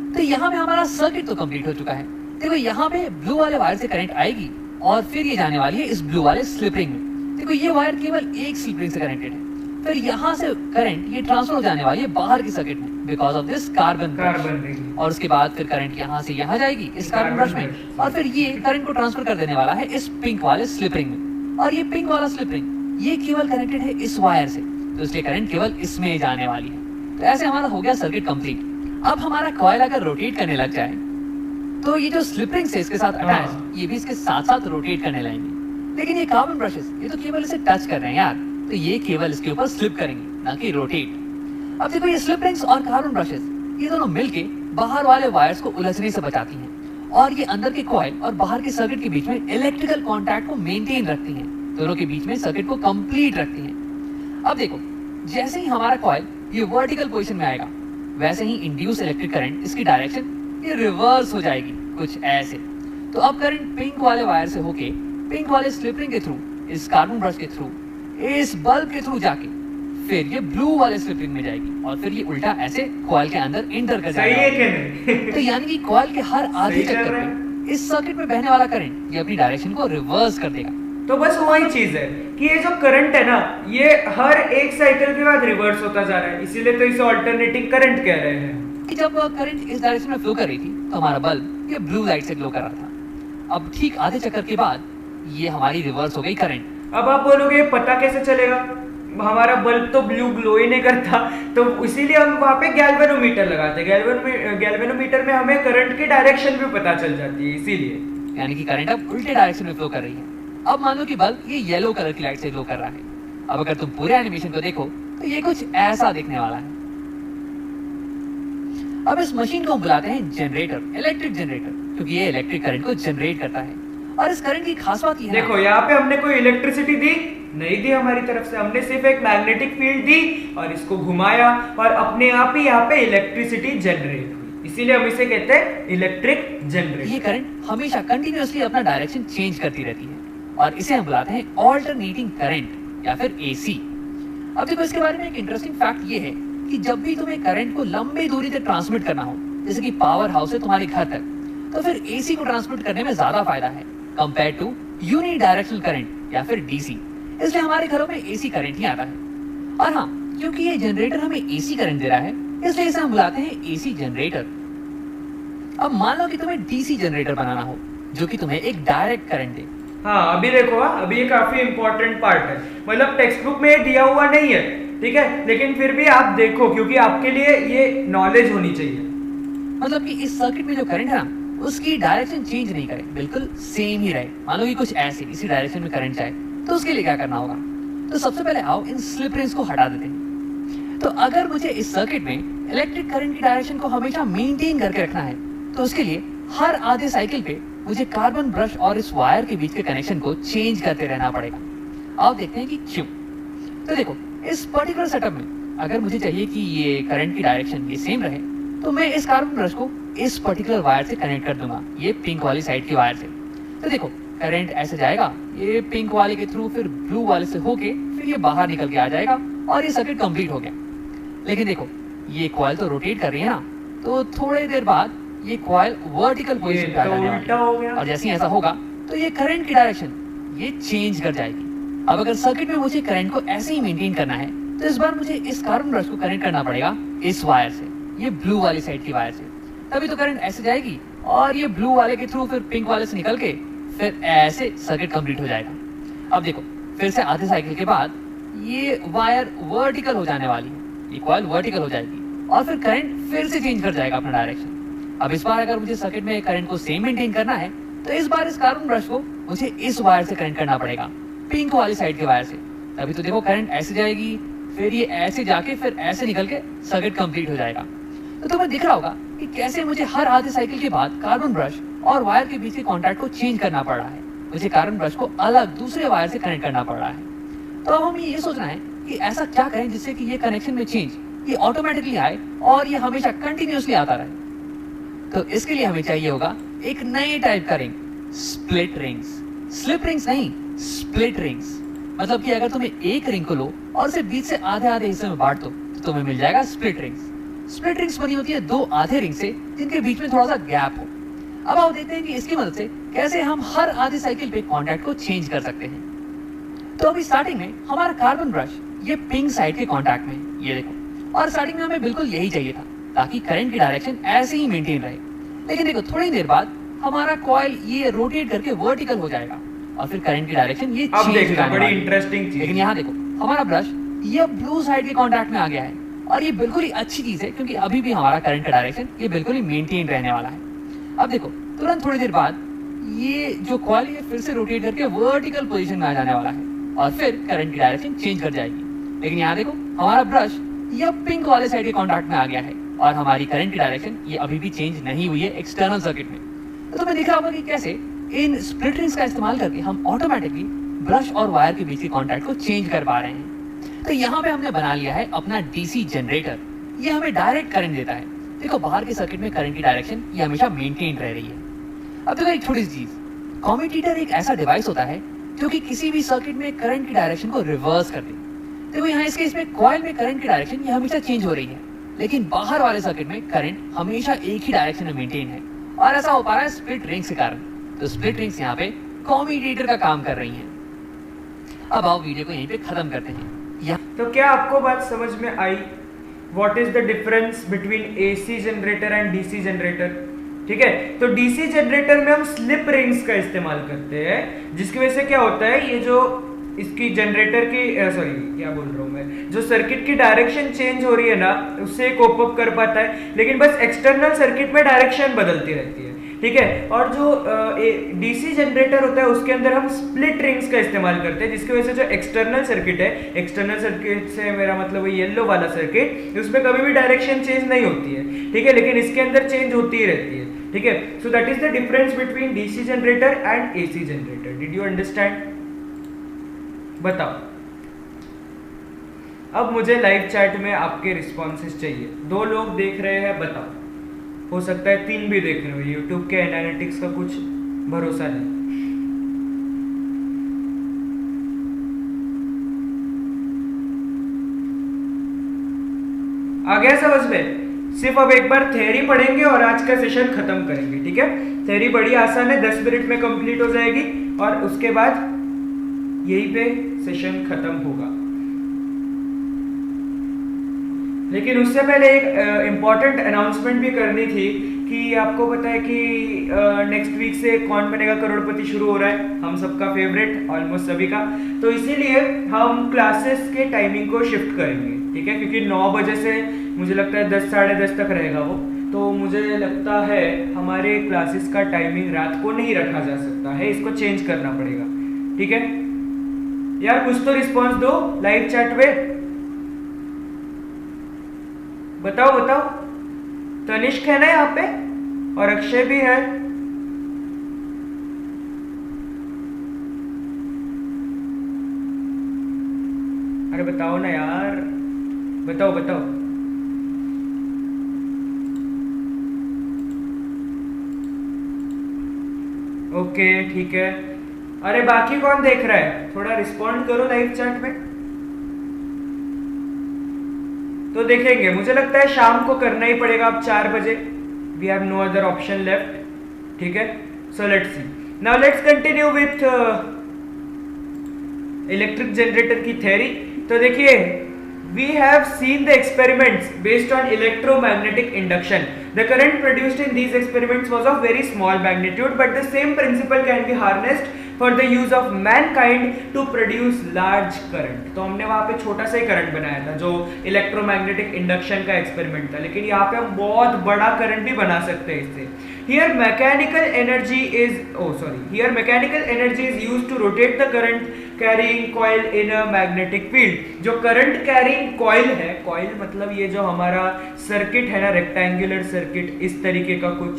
तो यहाँ पे हमारा सर्किट तो कंप्लीट हो चुका है। देखो यहाँ पे ब्लू वाले वायर से करंट आएगी और फिर ये जाने वाली है इस ब्लू वाले स्लिप रिंग में। देखो ये वायर केवल एक स्लिप रिंग से कनेक्टेड है, फिर यहाँ से करंट ये ट्रांसफर हो जाने वाली है बाहर की सर्किट में because of this carbon ring, और उसके बाद फिर करंट यहाँ से यहाँ जाएगी इस कार्बन ब्रश में, और फिर ये करंट को ट्रांसफर कर देने वाला है इस पिंक वाले स्लिप रिंग में। और ये पिंक वाला स्लिप रिंग ये केवल कनेक्टेड है इस वायर से, तो इसलिए करंट केवल इसमें जाने वाली है। तो ऐसे हमारा हो गया सर्किट कंप्लीट। अब हमारा कॉइल अगर रोटेट करने लग जाए तो ये जो स्लिप रिंग्स है इसके साथ अटैच, ये भी इसके साथ साथ रोटेट करने लगेंगे। लेकिन ये कार्बन ब्रशेस ये तो केवल इसे टच कर रहे हैं यार, तो ये केवल इसके ऊपर स्लिप करेंगे, ना कि रोटेट। अब देखो ये स्लिप रिंग्स और कार्बन ब्रशेस ये दोनों मिलके बाहर वाले वायर्स को उलझने से बचाती हैं और ये अंदर के कॉइल और बाहर के सर्किट के बीच में इलेक्ट्रिकल कॉन्टैक्ट को मेंटेन रखती हैं, दोनों के बीच में सर्किट को कंप्लीट रखती हैं। अब देखो जैसे ही हमारा कॉइल ये वर्टिकल पोजीशन में आएगा, वैसे ही इंड्यूस इलेक्ट्रिक करंट इसकी डायरेक्शन ये रिवर्स हो जाएगी कुछ ऐसे। तो अब करंट पिंक वाले वायर से होके पिंक वाले स्लिप रिंग के थ्रू, इस कार्बन ब्रश के थ्रू, इस बल्ब के थ्रू जाके फिर ये ब्लू वाले स्लिप रिंग में जाएगी और फिर ये उल्टा ऐसे कॉइल के अंदर एंटर कर जाएगा। सही है कि नहीं? तो यानी कि कॉइल के हर आधे सही चल चक्कर रहा है। पे इस सर्किट में बहने वाला करंट ये अपनी डायरेक्शन को रिवर्स कर देगा। तो बस वही चीज है कि ये जो करंट है ना, ये हर एक साइकिल के बाद रिवर्स होता जा रहा है, इसीलिए तो इसे ऑल्टरनेटिंग करंट कह रहे हैं। कि जब करंट इस डायरेक्शन में फ्लो कर रही थी तो हमारा बल्ब ये ब्लू लाइट से ग्लो कर रहा था। अब ठीक आधे चक्कर के बाद ये हमारी रिवर्स हो गई करंट। अब आप बोलोगे पता कैसे चलेगा, हमारा बल्ब तो ब्लू ग्लो ही नहीं करता, तो इसीलिए हम वहाँ पे गैल्वेनोमीटर लगाते हैं। गैल्वेनोमीटर में हमें करंट की डायरेक्शन भी पता चल जाती है, इसीलिए। यानी कि करंट अब उल्टे डायरेक्शन में फ्लो कर रही है। अब मान लो कि बल्ब ये येलो कलर की लाइट से ग्लो कर रहा है। अब अगर तुम पूरे एनिमेशन को देखो तो ये कुछ ऐसा दिखने वाला है। अब इस मशीन को हम बुलाते हैं जनरेटर, इलेक्ट्रिक जनरेटर, क्योंकि ये इलेक्ट्रिक करंट को जनरेट करता है। और इस करंट की खास बात ये है, देखो यहाँ पे हमने कोई इलेक्ट्रिसिटी दी नहीं दी हमारी तरफ से, हमने सिर्फ एक मैग्नेटिक फील्ड दी और इसको घुमाया और अपने आप ही यहाँ पे इलेक्ट्रिसिटी जनरेट हुई, इसीलिए हम इसे कहते हैं इलेक्ट्रिक जनरेटर। ये करंट हमेशा कंटिन्यूअसली अपना डायरेक्शन चेंज करती रहती है और इसे हम बुलाते हैं ऑल्टरनेटिंग करंट या फिर एसी। अब देखो इसके बारे में एक इंटरेस्टिंग फैक्ट ये है कि जब भी तुम्हें करंट को लंबी दूरी तक ट्रांसमिट करना हो, जैसे कि पावर हाउस से तुम्हारे घर तक, तो फिर एसी को ट्रांसमिट करने में ज्यादा फायदा है compare to unidirectional current या फिर डीसी। इसलिए हमारे घरों में एसी करंट ही आता है। और हाँ, क्योंकि ये जनरेटर हमें एसी करंट दे रहा है, इसलिए इसे हम बुलाते हैं एसी जनरेटर। अब मान लो कि तुम्हें डीसी जनरेटर बनाना हो जो कि तुम्हें एक डायरेक्ट करंट दे। हाँ अभी देखो, अभी ये काफी इंपॉर्टेंट पार्ट है, मतलब टेक्स्ट बुक में ये दिया हुआ नहीं है, ठीक है, लेकिन फिर भी आप देखो क्योंकि आपके लिए ये नॉलेज होनी चाहिए। मतलब कि इस सर्किट में जो करंट है ना, उसकी डायरेक्शन चेंज नहीं करे, बिल्कुल सेम ही रहे। मान लो कि कुछ ऐसे इसी डायरेक्शन में करंट जाए, तो उसके लिए क्या करना होगा? तो सबसे पहले आओ इन स्लिप रिंग्स को हटा देते हैं। तो अगर मुझे इस सर्किट में इलेक्ट्रिक करंट की डायरेक्शन को हमेशा मेंटेन करके रखना है, तो उसके लिए हर आधे साइकिल पे मुझे कार्बन ब्रश और इस वायर के बीच के कनेक्शन को चेंज करते रहना पड़ेगा। आओ देखते हैं कि क्यों। तो देखो इस पर्टिकुलर सेटअप में अगर मुझे चाहिए कि ये करंट की डायरेक्शन ये सेम रहे, तो मैं इस कार्बन ब्रश को इस पर्टिकुलर वायर से कनेक्ट कर दूंगा, ये पिंक वाली साइड की वायर से। तो देखो करंट ऐसे जाएगा, ये पिंक वाले के थ्रू फिर ब्लू वाले से होके फिर ये बाहर निकल के आ जाएगा और ये सर्किट कंप्लीट हो गया। लेकिन देखो ये कॉइल तो रोटेट कर रही है ना, तो थोड़ी देर बाद ये कॉइल वर्टिकल पोजीशन पे आ जाने वाली है और जैसे ही ऐसा होगा तो ये करंट की डायरेक्शन ये चेंज कर जाएगी। अब अगर सर्किट में मुझे करंट को ऐसे ही मेंटेन करना है, तो इस बार मुझे इस कार्बन ब्रश को कनेक्ट करना पड़ेगा इस वायर से, ये ब्लू वाली साइड की वायर से। तभी तो करंट ऐसे जाएगी और ये ब्लू वाले के थ्रू फिर पिंक वाले से निकल के फिर ऐसे सर्किट कंप्लीट हो जाएगा। अब देखो फिर से आधे साइकिल के बाद ये वायर वर्टिकल हो जाने वाली है, ये कॉइल वर्टिकल हो जाएगी और फिर करंट फिर से चेंज कर जाएगा अपना डायरेक्शन। अब इस बार अगर मुझे सर्किट में करंट को सेम मेंटेन करना है, तो इस बार इस कार्बन ब्रश को मुझे इस वायर से कनेक्ट करना पड़ेगा, पिंक वाली साइड के वायर से। तभी तो देखो करंट ऐसे जाएगी, फिर ये ऐसे जाके फिर ऐसे निकल के सर्किट कंप्लीट हो जाएगा। तो तुम्हें दिख रहा होगा कि कैसे मुझे हर आधे साइकिल के बाद कार्बन ब्रश और वायर के बीच के कॉन्टैक्ट को चेंज करना पड़ रहा है, मुझे कार्बन ब्रश को अलग दूसरे वायर से कनेक्ट करना पड़ रहा है। तो अब हमें ये सोचना है कि ऐसा क्या करें जिससे कि ये कनेक्शन में चेंज ये ऑटोमेटिकली आए और ये हमेशा कंटिन्यूअसली आता रहे। तो इसके लिए हमें चाहिए होगा एक नए टाइप का ring, split rings. Slip rings नहीं, स्प्लिट रिंग्स। मतलब कि अगर तुम्हें एक रिंग को लो और उसे बीच से आधे आधे हिस्से में बांट दो, तो तुम्हें मिल जाएगा स्प्लिट रिंग्स। स्प्लिट रिंग्स बनी होती है दो आधे रिंग से जिनके बीच में थोड़ा सा गैप हो। अब आप देखते हैं कि इसकी मदद से कैसे हम हर आधे साइकिल पे कॉन्टैक्ट को चेंज कर सकते हैं। तो अभी स्टार्टिंग में हमारा कार्बन ब्रश ये पिंक साइड के कॉन्टैक्ट में, ये देखो, और स्टार्टिंग में हमें बिल्कुल यही चाहिए था ताकि करंट की डायरेक्शन ऐसे ही मेंटेन रहे। लेकिन देखो थोड़ी देर बाद हमारा कॉइल ये रोटेट करके वर्टिकल हो जाएगा और फिर करंट की डायरेक्शन ये चेंज हो जाने वाली है। बड़ी इंटरेस्टिंग चीज। लेकिन यहाँ देखो हमारा ब्रश ये ब्लू साइड के कॉन्टैक्ट में आ गया है और ये बिल्कुल ही अच्छी चीज है, क्योंकि अभी भी हमारा करंट का डायरेक्शन ये बिल्कुल ही मेंटेन रहने वाला है। अब देखो, तुरंत थोड़ी देर बाद ये जो कॉइल है फिर से रोटेट करके वर्टिकल पोजीशन में आ जाने वाला है और फिर करंट की डायरेक्शन चेंज कर जाएगी। लेकिन यहाँ देखो, हमारा ब्रश ये पिंक वाले साइड के कॉन्टैक्ट में आ गया है और हमारी करंट की डायरेक्शन ये अभी भी चेंज नहीं हुई है एक्सटर्नल सर्किट में। तो तुम्हें दिख रहा होगा कि कैसे इन स्प्लिट रिंग्स का इस्तेमाल करके हम ऑटोमेटिकली ब्रश और वायर के बीच के कॉन्टैक्ट को चेंज कर पा रहे हैं। तो यहाँ पे हमने बना लिया है अपना डीसी जनरेटर। ये हमें डायरेक्ट करंट देता है। देखो, बाहर के सर्किट में करंट की डायरेक्शन ये हमेशा मेंटेन रह रही है। अब देखो एक छोटी सी चीज, कम्यूटेटर एक ऐसा डिवाइस होता है जो कि किसी भी सर्किट में करंट की डायरेक्शन को रिवर्स कर दे। देखो यहाँ इस केस में कॉइल में करंट की डायरेक्शन ये हमेशा चेंज हो रही है, लेकिन बाहर वाले सर्किट में करंट हमेशा एक ही डायरेक्शन में मेंटेन है और ऐसा हो पा रहा है स्प्लिट रिंग्स के कारण। तो स्प्लिट रिंग्स यहाँ पे कम्यूटेटर का काम कर रही हैं। अब आओ वीडियो को यहीं पे खत्म करते हैं। तो क्या आपको बात समझ में आई? What is the difference between AC generator and DC generator? ठीक है, तो डीसी जनरेटर में हम स्लिप रिंग्स का इस्तेमाल करते हैं, जिसकी वजह से क्या होता है, ये जो इसकी जनरेटर की सॉरी क्या बोल रहा हूँ मैं, जो सर्किट की डायरेक्शन चेंज हो रही है ना, उससे कोप अप कर पाता है, लेकिन बस एक्सटर्नल सर्किट में डायरेक्शन बदलती रहती है। ठीक है, और जो डीसी जनरेटर होता है उसके अंदर हम स्प्लिट रिंग्स का इस्तेमाल करते हैं, जिसकी वजह से जो एक्सटर्नल सर्किट है, एक्सटर्नल सर्किट से मेरा मतलब है येलो वाला सर्किट, उसमें कभी भी डायरेक्शन चेंज नहीं होती है। ठीक है, लेकिन इसके अंदर चेंज होती ही रहती है। ठीक है, so that is the difference between DC generator and AC generator. Did you understand? बताओ। अब मुझे लाइव चैट में आपके रिस्पॉन्सेस चाहिए। 2 लोग देख रहे हैं, बताओ। हो सकता है 3 भी देख रहे हो, यूट्यूब के एनालिटिक्स का कुछ भरोसा नहीं। आ गया समझ में? सिर्फ अब एक बार थ्योरी पढ़ेंगे और आज का सेशन खत्म करेंगे। ठीक है, थ्योरी बड़ी आसान है, 10 मिनट में कंप्लीट हो जाएगी और उसके बाद यहीं पे सेशन खत्म होगा। लेकिन उससे पहले एक इम्पॉर्टेंट अनाउंसमेंट भी करनी थी कि आपको पता है कि नेक्स्ट वीक से कौन बनेगा करोड़पति शुरू हो रहा है, हम सबका फेवरेट, ऑलमोस्ट सभी का। तो इसीलिए हम क्लासेस के टाइमिंग को शिफ्ट करेंगे। ठीक है, क्योंकि 9 बजे से मुझे लगता है 10 साढ़े 10 तक रहेगा वो, तो मुझे लगता है हमारे क्लासेस का टाइमिंग रात को नहीं रखा जा सकता है, इसको चेंज करना पड़ेगा। ठीक है यार, कुछ तो रिस्पॉन्स दो लाइव चैट में। बताओ बताओ। तनिष्क है ना यहाँ पे और अक्षय भी है। अरे बताओ ना यार, बताओ बताओ। ओके ठीक है। अरे बाकी कौन देख रहा है, थोड़ा रिस्पॉन्ड करो लाइव चैट में। तो देखेंगे, मुझे लगता है शाम को करना ही पड़ेगा अब 4 बजे। We have no other option left. ठीक है, so let's see now, let's continue with electric generator की थ्योरी। तो देखिए, we have seen the experiments based on electromagnetic induction. The current produced in these experiments was of very small magnitude, but the same principle can be harnessed for the use of mankind to produce large current. तो हमने वहाँ पे छोटा सा ही current बनाया था जो electromagnetic induction का एक्सपेरिमेंट था, लेकिन यहाँ पे हम बहुत बड़ा करंट भी बना सकते हैं इससे। Here mechanical energy is used to rotate the current carrying coil in a magnetic field. जो current carrying coil है, coil मतलब ये जो हमारा सर्किट है ना, रेक्टेंगुलर सर्किट, इस तरीके का कुछ,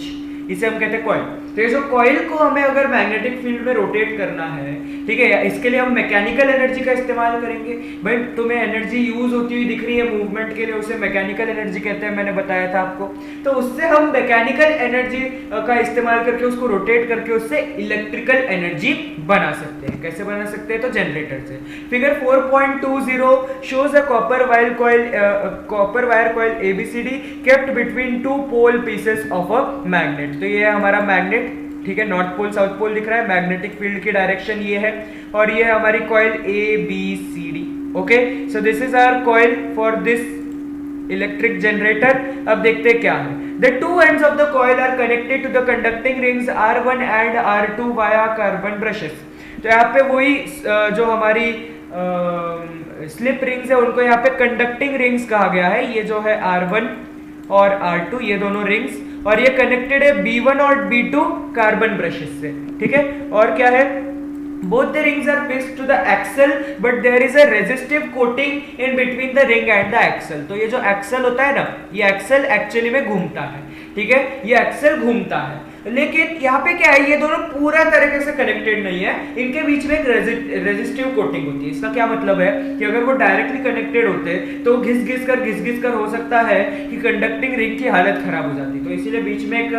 इसे हम कहते हैं कॉइल। तो ये जो कॉइल को हमें अगर मैग्नेटिक फील्ड में रोटेट करना है, ठीक है, इसके लिए हम मैकेनिकल एनर्जी का इस्तेमाल करेंगे। भाई तुम्हें एनर्जी यूज होती हुई दिख रही है मूवमेंट के लिए, उसे मैकेनिकल एनर्जी कहते हैं, मैंने बताया था आपको। तो उससे हम मैकेनिकल एनर्जी का इस्तेमाल करके उसको रोटेट करके उससे इलेक्ट्रिकल एनर्जी बना सकते हैं। कैसे बना सकते हैं? तो जनरेटर से। Figure 4.20 shows a copper wire coil ABCD kept between 2 pole pieces of a magnet. तो ये है हमारा मैग्नेट, ठीक है, नॉर्थ पोल साउथ पोल दिख रहा है, मैग्नेटिक फील्ड की डायरेक्शन ये है, और ये है हमारी coil ABCD। Okay, so this is our coil for this electric generator. अब देखते हैं क्या है। The two ends of the coil are connected to the conducting rings R1 and R2 via carbon brushes. तो यहाँ पे वही जो हमारी स्लिप रिंग्स है उनको यहाँ पे कंडक्टिंग रिंग्स कहा गया है। ये जो है R1 और R2 ये दोनों रिंग्स, और ये कनेक्टेड है B1 और B2 कार्बन ब्रशेस से, ठीक है। और क्या है, both the rings are fixed to the axle but there is a resistive coating in between the ring and the axle। तो ये जो एक्सल होता है ना, ये एक्सल एक्चुअली में घूमता है, ठीक है, ये एक्सल घूमता है, लेकिन यहाँ पे क्या है, ये दोनों पूरा तरीके से कनेक्टेड नहीं है, इनके बीच में एक रेजिस्टिव कोटिंग होती है। इसका क्या मतलब है कि अगर वो डायरेक्टली कनेक्टेड होते तो घिस घिस कर हो सकता है कि कंडक्टिंग रिंग की हालत खराब हो जाती, तो इसीलिए बीच में एक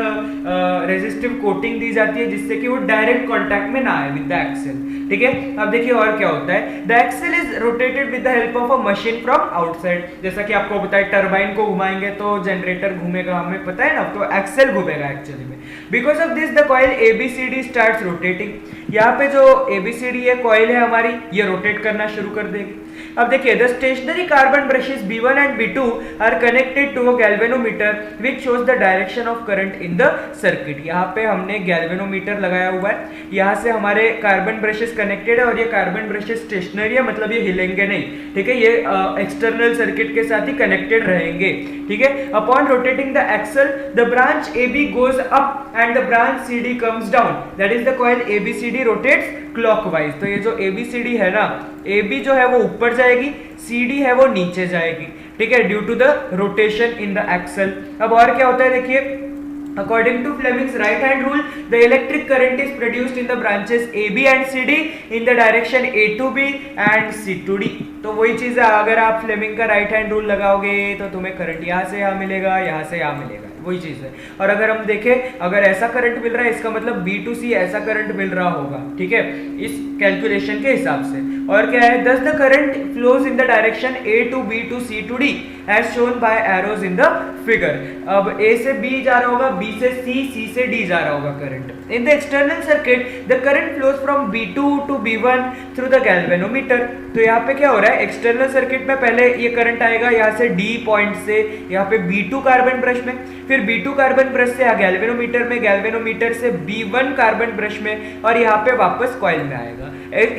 रेजिस्टिव कोटिंग दी जाती है जिससे कि वो डायरेक्ट कॉन्टैक्ट में ना आए विद द एक्सल, ठीक है। अब देखिए और क्या होता है, the axle is rotated with the help of a machine from outside. जैसा कि आपको बताया टरबाइन को घुमाएंगे तो जनरेटर घूमेगा, हमें पता है ना, तो एक्सल घूमेगा एक्चुअली में। Because of this the coil ABCD starts rotating. यहाँ पे जो ABCD है कॉइल है हमारी, ये रोटेट करना शुरू कर देगी। अब देखिए, the stationary carbon brushes B1 and B2 are connected to a galvanometer which shows the direction of current in the circuit. यहाँ पे हमने गैल्वेनोमीटर लगाया हुआ है, यहाँ से हमारे कार्बन ब्रशेस कनेक्टेड है, और ये कार्बन ब्रशेस स्टेशनरी है, मतलब ये हिलेंगे नहीं, ठीक है, ये एक्सटर्नल सर्किट के साथ ही कनेक्टेड रहेंगे, ठीक है। Upon rotating the axle the branch AB goes up and the branch CD comes down, that is the coil ABCD rotates clockwise. तो ये जो ABCD है ना, AB जो है वो ऊपर जाएगी, CD है वो नीचे जाएगी, ठीक है, due to the rotation in the axle. अब और क्या होता है देखिए, according to Fleming's right hand rule the electric current is produced in the branches AB and CD in the direction A to B and C to D। तो वही चीज है, अगर आप फ्लेमिंग का राइट हैंड रूल लगाओगे तो तुम्हें करंट यहाँ से यहाँ मिलेगा, यहाँ से यहाँ मिलेगा, वही चीज है। और अगर हम देखें, अगर ऐसा करंट मिल रहा है इसका मतलब B to C ऐसा करंट मिल रहा होगा, ठीक है, इस कैलकुलेशन के हिसाब से। और क्या है, thus the current flows in the direction A to B to C to D as shown by arrows in the figure। अब A से B जा रहा होगा, B से C, C से D जा रहा होगा current. In the external circuit the current flows from B2 to B1 through the galvanometer। तो यहाँ पे क्या हो रहा है, एक्सटर्नल सर्किट में पहले ये करंट आएगा यहाँ से D पॉइंट से यहाँ पे B2 कार्बन ब्रश में, फिर B2 कार्बन ब्रश से गैल्वेनोमीटर में, गैल्वेनोमीटर से B1 कार्बन ब्रश में, और यहाँ पे वापस कॉइल में आएगा।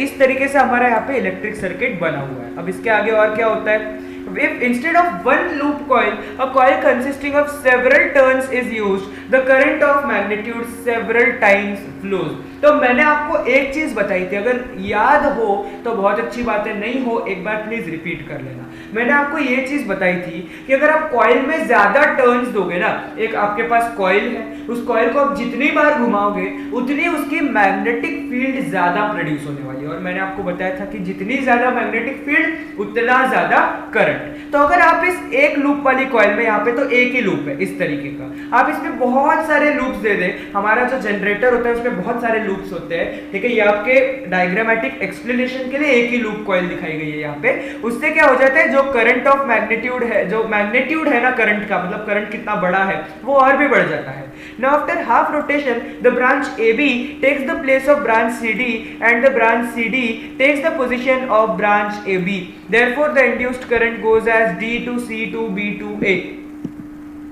इस तरीके से हमारा यहाँ पे इलेक्ट्रिक सर्किट बना हुआ है। अब इसके आगे और क्या होता है, if instead of one loop coil a coil consisting of several turns is used the current of magnitude several times flows। तो मैंने आपको एक चीज बताई थी, अगर याद हो तो बहुत अच्छी बात है, नहीं हो एक बार प्लीज रिपीट कर लेना। मैंने आपको ये चीज बताई थी कि अगर आप कॉइल में ज्यादा टर्न्स दोगे ना, एक आपके पास कॉइल है, उस कॉइल को आप जितनी बार घुमाओगे उतनी उसकी मैग्नेटिक फील्ड ज्यादा प्रोड्यूस होने वाली है। और मैंने आपको बताया था कि जितनी ज्यादा मैग्नेटिक फील्ड उतना ज्यादा करंट। तो अगर आप इस एक लूप वाली कॉइल में, यहाँ पे तो एक ही लूप है इस तरीके का, आप इसमें बहुत सारे लूप्स दे दें, हमारा जो जनरेटर होता है उसमें बहुत सारे लूप्स होते हैं, ठीक है, ये आपके डायग्रामेटिक एक्सप्लेनेशन के लिए एक ही लूप कॉइल दिखाई गई है यहाँ पे। उससे क्या हो जाता है, जो करंट ऑफ मैग्नीट्यूड है, जो मैग्नीट्यूड है ना करंट का, मतलब करंट कितना बड़ा है, वो और भी बढ़ जाता है। Now after half rotation the branch AB takes the place of branch CD and the branch CD takes the position of branch AB, therefore the induced current goes as D to C to B to A।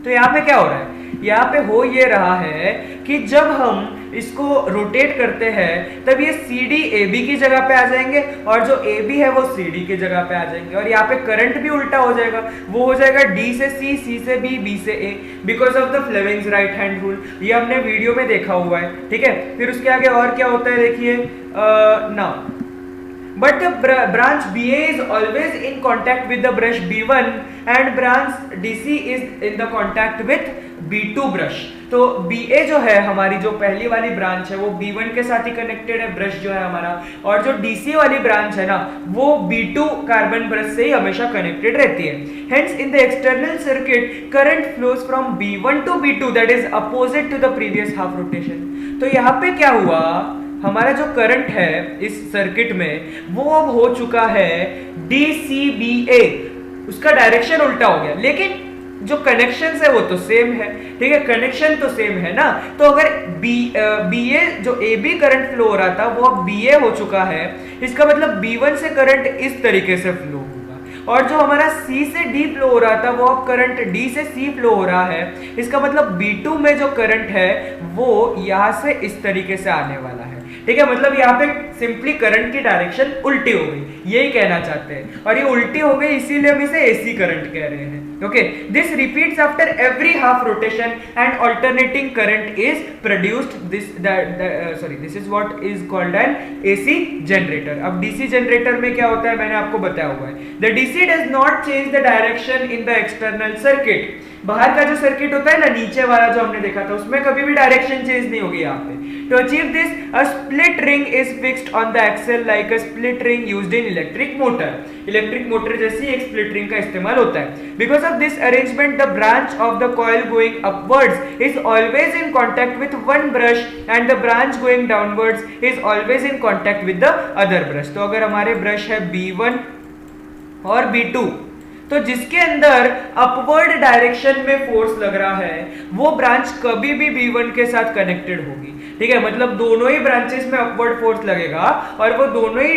तो यहाँ पे क्या हो रहा है, यहाँ पे हो ये रहा है कि जब हम इसको रोटेट करते हैं तब ये CD AB की जगह पे आ जाएंगे और जो AB है वो CD की जगह पे आ जाएंगे, और यहाँ पे करंट भी उल्टा हो जाएगा, वो हो जाएगा D से C, C से B, B से A, because of the Fleming's right hand rule. ये हमने वीडियो में देखा हुआ है, ठीक है। फिर उसके आगे और क्या होता है देखिए, now but the branch BA is always in contact with the brush B1 and branch DC is in the contact with B2 brush। तो BA जो है हमारी जो पहली वाली ब्रांच है वो B1 के साथ ही कनेक्टेड है, ब्रश जो है हमारा, और जो DC वाली ब्रांच है ना वो B2 कार्बन ब्रश से ही हमेशा कनेक्टेड रहती है। Hence in the external circuit current flows from B1 to B2 that is opposite to the previous half rotation। तो यहाँ पे क्या हुआ, हमारा जो करंट है इस सर्किट में वो अब हो चुका है DCBA, उसका डायरेक्शन उल्टा हो गया, लेकिन जो कनेक्शन है वो तो सेम है, ठीक है, कनेक्शन तो सेम है ना। तो अगर BA जो AB करंट फ्लो हो रहा था वो अब BA हो चुका है, इसका मतलब B1 से करंट इस तरीके से फ्लो होगा, और जो हमारा C से D फ्लो हो रहा था वो अब करंट D से C फ्लो हो रहा है, इसका मतलब B2 में जो करंट है वो यहाँ से इस तरीके से आने वाला है, ठीक है, मतलब यहाँ पे सिंपली करंट की डायरेक्शन उल्टी हो गई, यही कहना चाहते हैं, और ये उल्टी हो गई इसीलिए हम इसे एसी करंट कह रहे हैं। Okay, this repeats after every half rotation and alternating current is produced, this is what is called an AC generator. अब डीसी जनरेटर में क्या होता है मैंने आपको बताया हुआ है, the DC does not change the direction in the external circuit. बाहर का जो सर्किट होता है ना, नीचे वाला जो हमने देखा था, उसमें कभी भी डायरेक्शन चेंज नहीं होगी यहाँ पे। To achieve this, a split ring is fixed on the axle like a split ring used in electric motor. Electric motor जैसी एक स्प्लिट रिंग का इस्तेमाल होता है। Because of this arrangement, the branch of the coil going upwards is always in contact with one brush and the branch going downwards is always in contact with the other brush. तो अगर हमारे brush है B1 और B2, तो जिसके अंदर upward direction में force लग रहा है वो ब्रांच कभी भी B1 के साथ कनेक्टेड होगी। ठीक है, मतलब दोनों ही ब्रांचेस में अपवर्ड फोर्स लगेगा और वो दोनों ही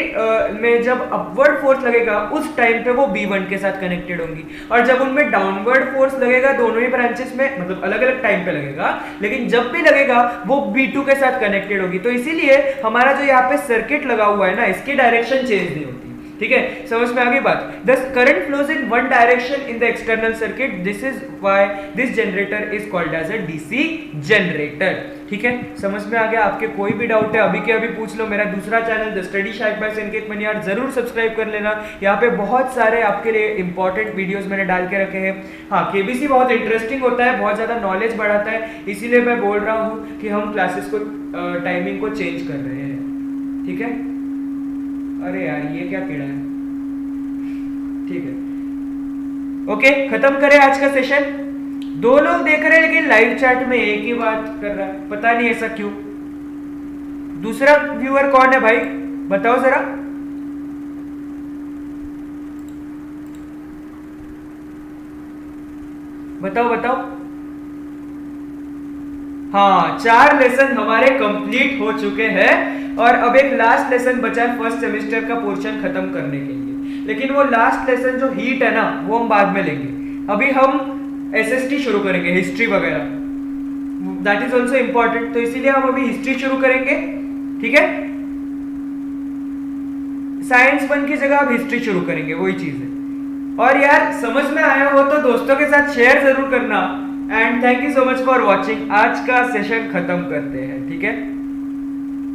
में जब अपवर्ड फोर्स लगेगा उस टाइम पे वो B1 के साथ कनेक्टेड होंगी, और जब उनमें डाउनवर्ड फोर्स लगेगा दोनों ही ब्रांचेस में, मतलब अलग अलग टाइम पे लगेगा, लेकिन जब भी लगेगा वो B2 के साथ कनेक्टेड होगी। तो इसीलिए हमारा जो यहाँ पे सर्किट लगा हुआ है ना, इसकी डायरेक्शन चेंज नहीं होती। ठीक है, समझ में आ गई बात। The current flows in one direction in the external circuit, this is why this generator is called as a DC generator. ठीक है, समझ में आ गया। आपके कोई भी डाउट है अभी के अभी पूछ लो। मेरा दूसरा चैनल द स्टडी शाइक बाय संकेत मनियार जरूर सब्सक्राइब कर लेना, यहाँ पे बहुत सारे आपके लिए इंपॉर्टेंट वीडियोस मैंने डाल के रखे हैं। हाँ, केबीसी बहुत इंटरेस्टिंग होता है, बहुत ज्यादा नॉलेज बढ़ाता है, इसीलिए मैं बोल रहा हूँ कि हम क्लासेस को टाइमिंग को चेंज कर रहे हैं। ठीक है, अरे यार ये क्या कीड़ा है। ठीक है, ओके, खत्म करें आज का सेशन। दो लोग देख रहे हैं लेकिन लाइव चैट में एक ही बात कर रहा है, पता नहीं ऐसा क्यों। दूसरा व्यूअर कौन है भाई, बताओ जरा। बताओ बताओ। हाँ, 4 लेसन हमारे कंप्लीट हो चुके हैं और अब एक लास्ट लेसन बचा है फर्स्ट सेमेस्टर का पोर्शन खत्म करने के लिए। लेकिन वो लास्ट लेसन जो हीट है ना, वो हम बाद में लेंगे। अभी हम एसएसटी शुरू करेंगे, हिस्ट्री वगैरह, दैट इज ऑल्सो इंपॉर्टेंट। तो इसीलिए हम अभी हिस्ट्री शुरू करेंगे। ठीक है, साइंस 1 की जगह आप हिस्ट्री शुरू करेंगे, वही चीज है। और यार समझ में आया हो तो दोस्तों के साथ शेयर जरूर करना। And thank you so much for watching. आज का सेशन खत्म करते हैं। ठीक है,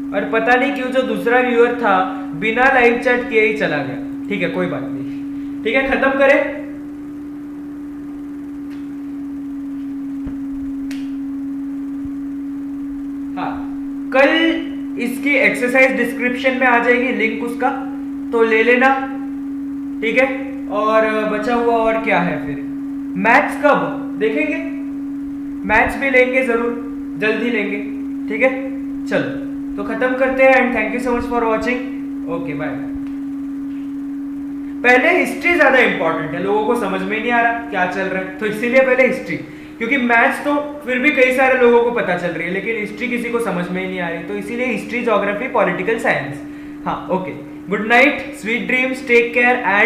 और पता नहीं क्यों जो दूसरा व्यूअर था बिना लाइव चैट किए ही चला गया। ठीक है, कोई बात नहीं। ठीक है, खत्म करें। हाँ, कल इसकी एक्सरसाइज डिस्क्रिप्शन में आ जाएगी लिंक उसका, तो ले लेना। ठीक है, और बचा हुआ और क्या है फिर, मैथ्स कब देखेंगे, मैथ्स भी लेंगे जरूर, जल्दी लेंगे। ठीक है, चलो तो खत्म करते हैं and thank you so much for watching. Okay, bye. पहले हिस्ट्री ज्यादा इंपॉर्टेंट है, लोगों को समझ में नहीं आ रहा क्या चल रहा है, तो इसीलिए पहले हिस्ट्री, क्योंकि मैथ्स तो फिर भी कई सारे लोगों को पता चल रही है, लेकिन हिस्ट्री किसी को समझ में ही नहीं आ रही, तो इसीलिए हिस्ट्री, ज्योग्राफी, पॉलिटिकल साइंस। हाँ, okay, good night, sweet dreams, take care and